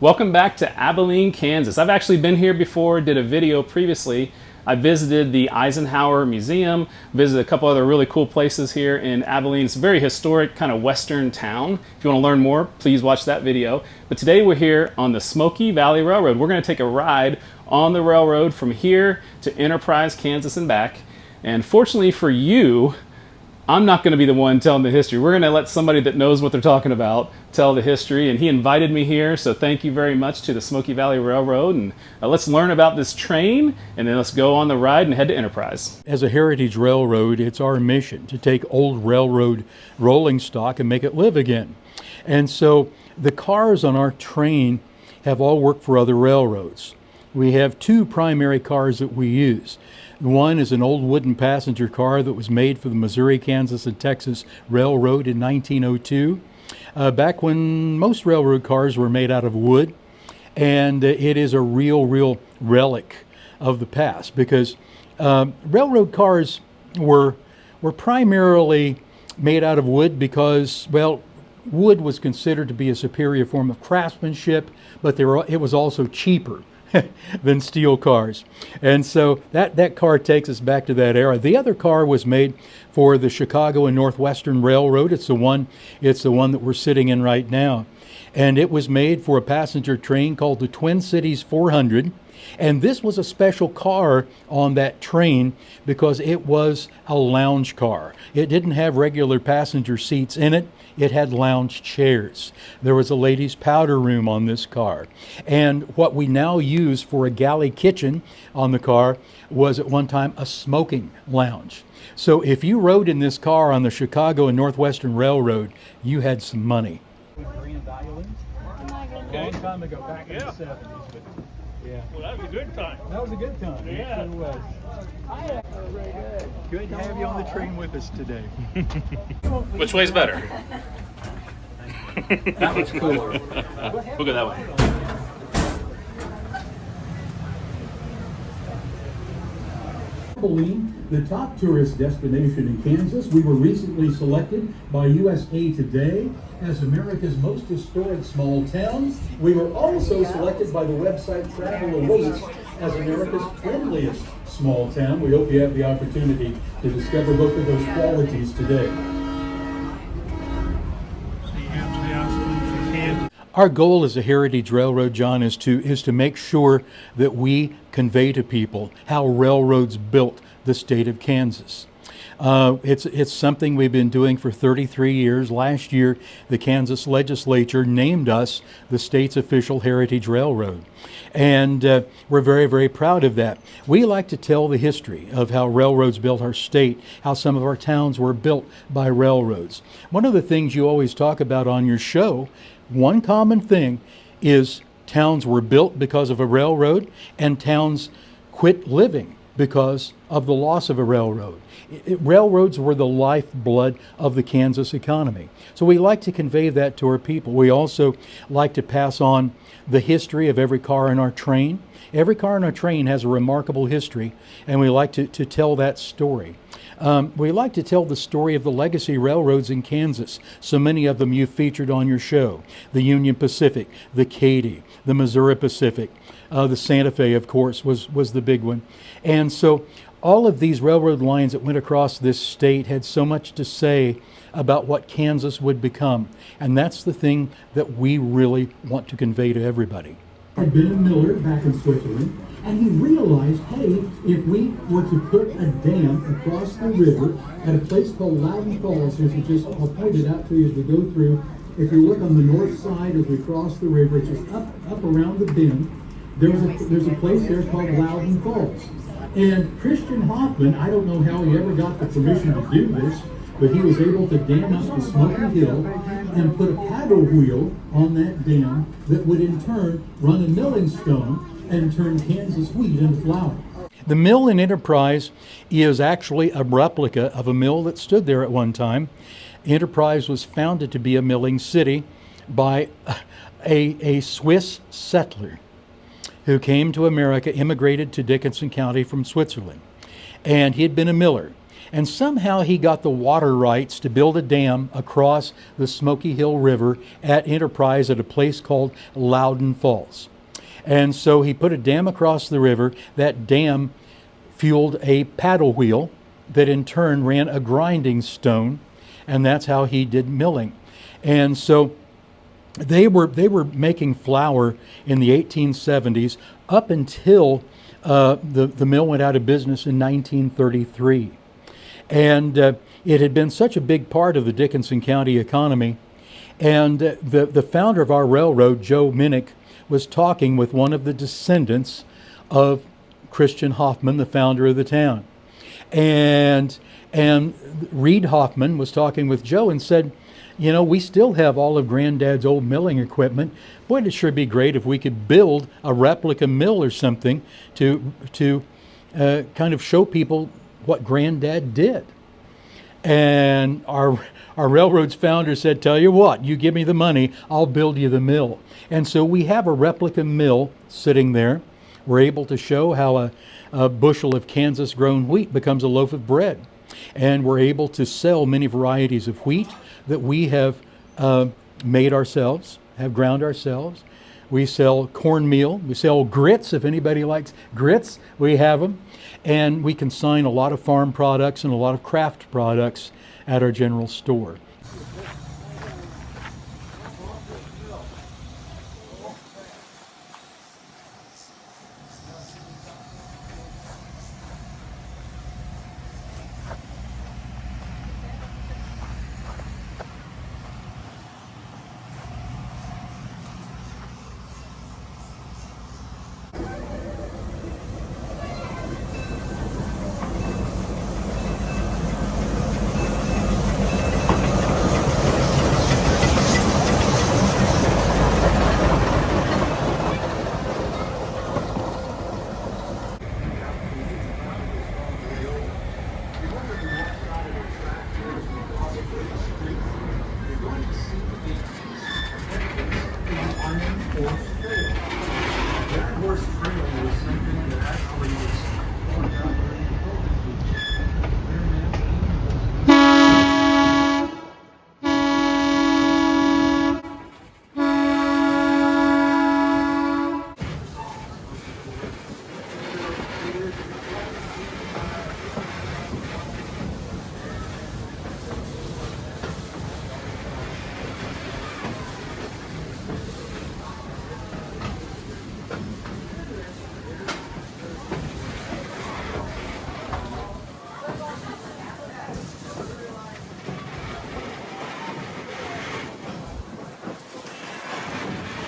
Welcome back to Abilene, Kansas. I've actually been here before, did a video previously. I visited the Eisenhower Museum, visited a couple other really cool places here in Abilene. It's a very historic kind of western town. If you want to learn more, please watch that video. But today we're here on the Smoky Valley Railroad. We're going to take a ride on the railroad from here to Enterprise, Kansas and back. And fortunately for you, I'm not going to be the one telling the history. We're going to let somebody that knows what they're talking about tell the history, and he invited me here, so thank you very much to the Smoky Valley Railroad. And let's learn about this train, and then let's go on the ride and head to Enterprise. As a heritage railroad, it's our mission to take old railroad rolling stock and make it live again. And so the cars on our train have all worked for other railroads. We have two primary cars that we use. One is an old wooden passenger car that was made for the Missouri, Kansas, and Texas Railroad in 1902, back when most railroad cars were made out of wood. And it is a real relic of the past, because railroad cars were primarily made out of wood because, well, wood was considered to be a superior form of craftsmanship, but it was also cheaper than steel cars. And so that car takes us back to that era. The other car was made for the Chicago and Northwestern Railroad. It's the one that we're sitting in right now. And it was made for a passenger train called the Twin Cities 400. And this was a special car on that train because it was a lounge car. It didn't have regular passenger seats in it. It had lounge chairs. There was a ladies' powder room on this car. And what we now use for a galley kitchen on the car was at one time a smoking lounge. So if you rode in this car on the Chicago and Northwestern Railroad, you had some money. Long time ago, back in the 70s. But yeah. Well, that was a good time. That was a good time. Yeah. It was. Good to have you on the train with us today. Which way's better? That one's cooler. We'll go that way. Abilene, the top tourist destination in Kansas. We were recently selected by USA Today as America's most historic small town. We were also selected by the website Travel Awaits as America's friendliest small town. We hope you have the opportunity to discover both of those qualities today. Our goal as a heritage railroad, John, is to make sure that we convey to people how railroads built the state of Kansas. It's something we've been doing for 33 years. Last year, the Kansas legislature named us the state's official heritage railroad. And we're very proud of that. We like to tell the history of how railroads built our state, how some of our towns were built by railroads. One of the things you always talk about on your show, one common thing is towns were built because of a railroad and towns quit living because of the loss of a railroad. Railroads were the lifeblood of the Kansas economy. So we like to convey that to our people. We also like to pass on the history of every car in our train. Every car in our train has a remarkable history, and we like to tell that story. We like to tell the story of the legacy railroads in Kansas. So many of them you've featured on your show. The Union Pacific, the Katy, the Missouri Pacific, the Santa Fe, of course, was the big one. And so all of these railroad lines that went across this state had so much to say about what Kansas would become. And that's the thing that we really want to convey to everybody. Had been a miller back in Switzerland, and he realized, hey, if we were to put a dam across the river at a place called Loudon Falls, which is just, I'll point it out to you as we go through. If you look on the north side as we cross the river, it's just up around the bend, there's a place there called Loudon Falls. And Christian Hoffman, I don't know how he ever got the permission to do this, but he was able to dam up the Smoky Hill and put a paddle wheel on that dam that would in turn run a milling stone and turn Kansas wheat into flour. The mill in Enterprise is actually a replica of a mill that stood there at one time. Enterprise was founded to be a milling city by a Swiss settler who came to America, immigrated to Dickinson County from Switzerland. And he had been a miller. And somehow he got the water rights to build a dam across the Smoky Hill River at Enterprise at a place called Loudon Falls. And so he put a dam across the river. That dam fueled a paddle wheel that in turn ran a grinding stone, and that's how he did milling. And so they were making flour in the 1870s up until the mill went out of business in 1933. And it had been such a big part of the Dickinson County economy. And the founder of our railroad, Joe Minnick, was talking with one of the descendants of Christian Hoffman, the founder of the town. And Reed Hoffman was talking with Joe and said, you know, we still have all of Granddad's old milling equipment. Boy, it'd sure be great if we could build a replica mill or something to kind of show people what Granddad did. And our railroad's founder said, tell you what, you give me the money, I'll build you the mill. And so we have a replica mill sitting there. We're able to show how a bushel of Kansas grown wheat becomes a loaf of bread. And we're able to sell many varieties of wheat that we have made ourselves, have ground ourselves. We sell cornmeal. We sell grits. If anybody likes grits, we have them. And we consign a lot of farm products and a lot of craft products at our general store.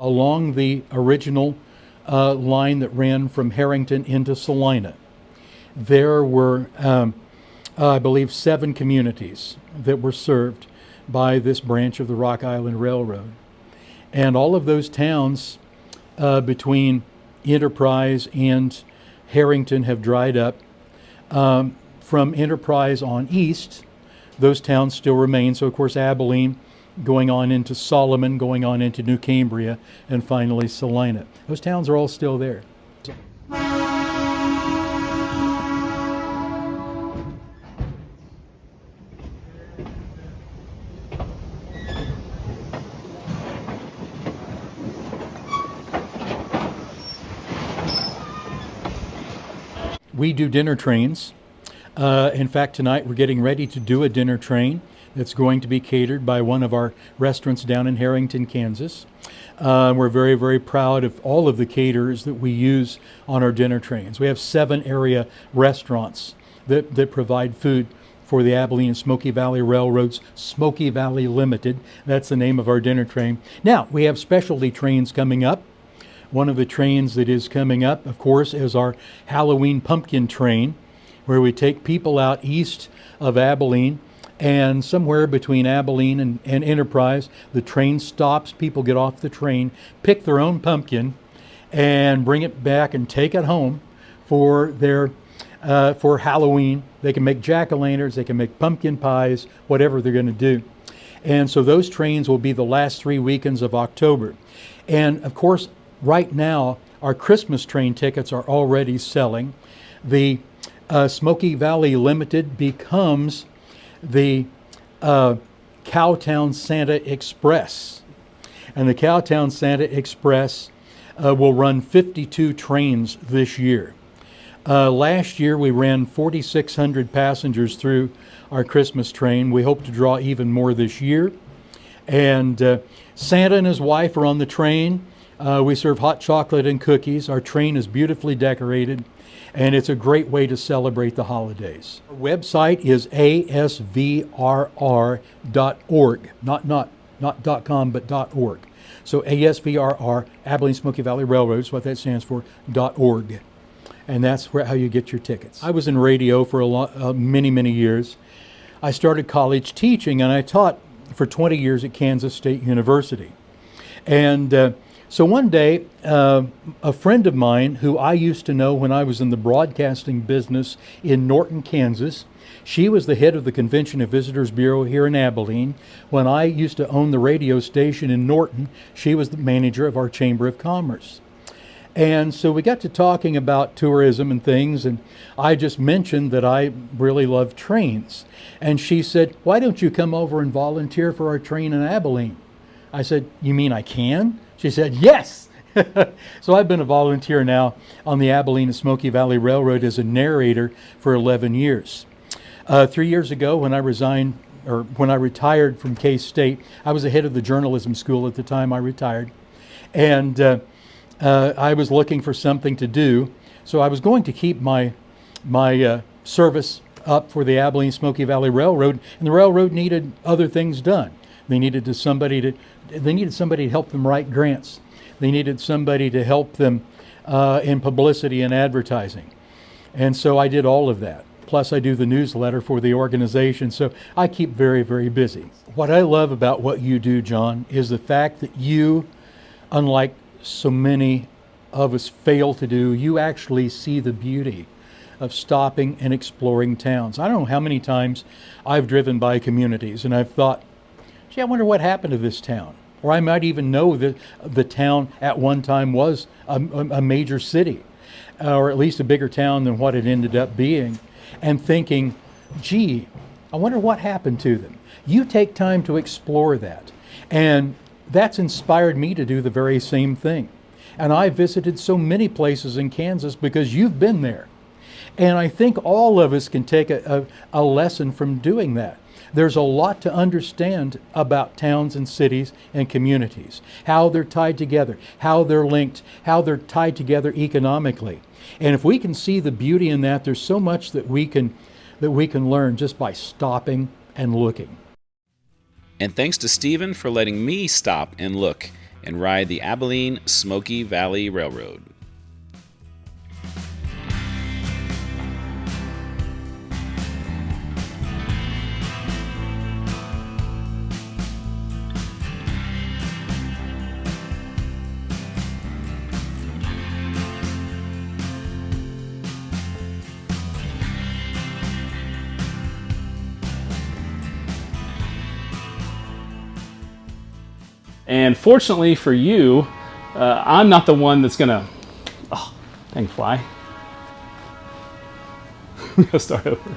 Along the original line that ran from Harrington into Salina, there were, I believe, 7 communities that were served by this branch of the Rock Island Railroad. And all of those towns between Enterprise and Harrington have dried up. From Enterprise on east, those towns still remain. So, of course, Abilene, going on into Solomon, going on into New Cambria, and finally Salina. Those towns are all still there. We do dinner trains. In fact, tonight we're getting ready to do a dinner train that's going to be catered by one of our restaurants down in Harrington, Kansas. We're very, very proud of all of the caterers that we use on our dinner trains. We have 7 area restaurants that provide food for the Abilene Smoky Valley Railroad's Smoky Valley Limited. That's the name of our dinner train. Now, we have specialty trains coming up. One of the trains that is coming up, of course, is our Halloween pumpkin train, where we take people out east of Abilene, and somewhere between Abilene and Enterprise, the train stops, people get off the train, pick their own pumpkin, and bring it back and take it home for their for Halloween. They can make jack-o'-lanterns, they can make pumpkin pies, whatever they're going to do. And so those trains will be the last 3 weekends of October. And of course, right now, our Christmas train tickets are already selling. The Smoky Valley Limited becomes the Cowtown Santa Express. And the Cowtown Santa Express will run 52 trains this year. Last year we ran 4,600 passengers through our Christmas train. We hope to draw even more this year. And Santa and his wife are on the train. We serve hot chocolate and cookies. Our train is beautifully decorated, and it's a great way to celebrate the holidays. Our website is asvrr.org, not .com, but .org. So ASVRR, Abilene Smoky Valley Railroad is what that stands for, .org. And that's how you get your tickets. I was in radio for many years. I started college teaching, and I taught for 20 years at Kansas State University. And so one day, a friend of mine who I used to know when I was in the broadcasting business in Norton, Kansas, she was the head of the Convention and Visitors Bureau here in Abilene. When I used to own the radio station in Norton, she was the manager of our Chamber of Commerce. And so we got to talking about tourism and things, and I just mentioned that I really love trains. And she said, "Why don't you come over and volunteer for our train in Abilene?" I said, "You mean I can?" She said, "Yes." So I've been a volunteer now on the Abilene Smoky Valley Railroad as a narrator for 11 years. 3 years ago, when I retired from K-State, I was the head of the journalism school at the time I retired. And I was looking for something to do, so I was going to keep my service up for the Abilene Smoky Valley Railroad, and the railroad needed other things done. They needed somebody to help them write grants. They needed somebody to help them in publicity and advertising, and so I did all of that. Plus, I do the newsletter for the organization, so I keep very busy. What I love about what you do, John, is the fact that you, unlike so many of us fail to do, you actually see the beauty of stopping and exploring towns. I don't know how many times I've driven by communities and I've thought, gee, I wonder what happened to this town. Or I might even know that the town at one time was a major city, or at least a bigger town than what it ended up being, and thinking, gee, I wonder what happened to them. You take time to explore that, and that's inspired me to do the very same thing. And I visited so many places in Kansas because you've been there. And I think all of us can take a lesson from doing that. There's a lot to understand about towns and cities and communities, how they're tied together, how they're linked, how they're tied together economically. And if we can see the beauty in that, there's so much that we can learn just by stopping and looking. And thanks to Steven for letting me stop and look and ride the Abilene Smoky Valley Railroad. And fortunately for you, I'm not the one that's gonna, oh, dang fly. Let's start over.